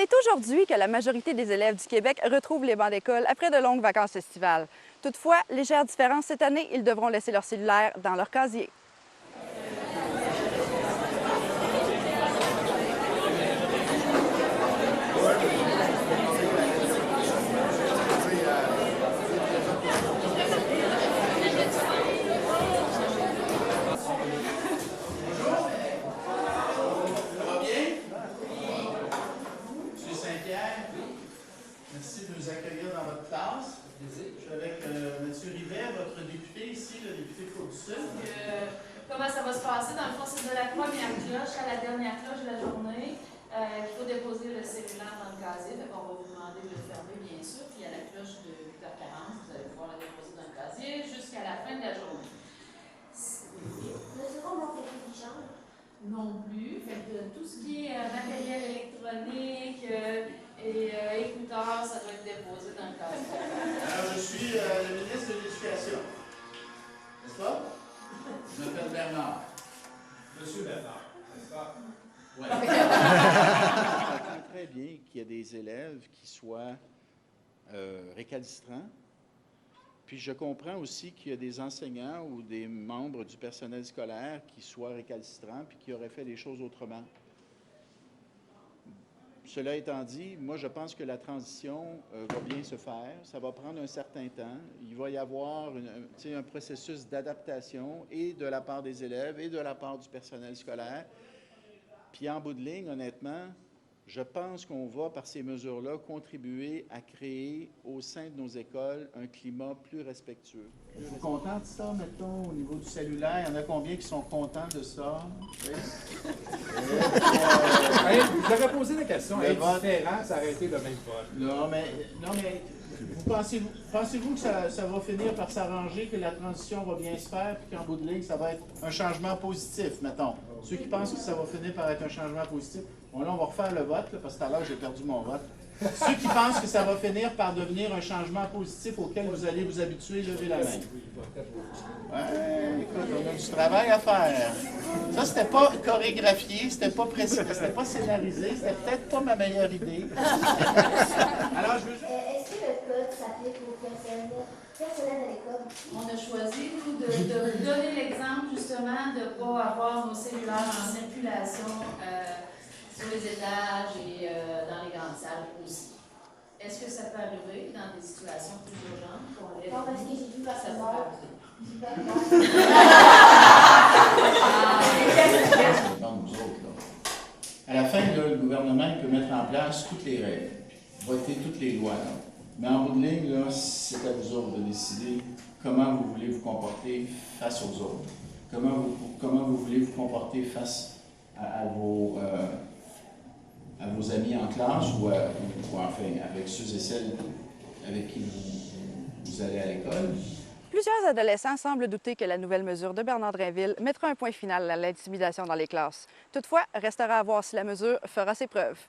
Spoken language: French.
C'est aujourd'hui que la majorité des élèves du Québec retrouvent les bancs d'école après de longues vacances estivales. Toutefois, légère différence cette année, ils devront laisser leur cellulaire dans leur casier. Merci de nous accueillir dans votre classe. Je suis avec M. Rivet, votre député ici, le député de Côte-du-Sud. Comment ça va se passer? Dans le fond, c'est de la première cloche à la dernière cloche de la journée. Il faut déposer le cellulaire dans le casier. On va vous demander de le fermer, bien sûr. Puis à la cloche de 8h40, vous allez pouvoir la déposer dans le casier jusqu'à la fin de la journée. Non plus. Fait que tout ce qui est matériel électronique et écouteurs, ça doit être déposé dans le casier. Alors, je suis le ministre de l'Éducation. N'est-ce pas? Je m'appelle Bernard. Monsieur Bernard, n'est-ce pas? Oui. Je comprends très bien qu'il y a des élèves qui soient récalcitrants. Puis je comprends aussi qu'il y a des enseignants ou des membres du personnel scolaire qui soient récalcitrants puis qui auraient fait les choses autrement. Cela étant dit, moi, je pense que la transition va bien se faire. Ça va prendre un certain temps. Il va y avoir un processus d'adaptation et de la part des élèves et de la part du personnel scolaire. Puis en bout de ligne, honnêtement, je pense qu'on va, par ces mesures-là, contribuer à créer au sein de nos écoles un climat plus respectueux. Êtes-vous content de ça, mettons, au niveau du cellulaire? Il y en a combien qui sont contents de ça? Oui. Vous avez posé la question. Le vote. Indifférent, ça aurait été le même vote. Non, mais pensez-vous que ça va finir par s'arranger, que la transition va bien se faire, puis qu'en bout de ligne, ça va être un changement positif, mettons? Ceux qui pensent que ça va finir par être un changement positif, bon là, on va refaire le vote, là, parce que tout à l'heure, j'ai perdu mon vote. Ceux qui pensent que ça va finir par devenir un changement positif auquel vous allez vous habituer, levez la main. Ouais, écoute, on a du travail à faire. Ça, c'était pas chorégraphié, c'était pas précis, c'était pas scénarisé, c'était peut-être pas ma meilleure idée. Alors, je veux juste... Est-ce que le code s'applique au personnel de l'école? On a choisi, nous, de donner l'exemple, justement, de ne pas avoir nos cellulaires en circulation sur les étages et dans les grandes salles aussi. Est-ce que ça peut arriver dans des situations plus urgentes qu'on lève? Non, parce que j'ai vu Ça passer peut mort. Nous autres, là. À la fin, là, le gouvernement il peut mettre en place toutes les règles, voter toutes les lois. Là. Mais en bout de ligne, là, c'est à vous autres de décider comment vous voulez vous comporter face aux autres. Comment vous voulez vous comporter face à vos amis en classe ou enfin avec ceux et celles avec qui vous allez à l'école. Plusieurs adolescents semblent douter que la nouvelle mesure de Bernard Drinville mettra un point final à l'intimidation dans les classes. Toutefois, restera à voir si la mesure fera ses preuves.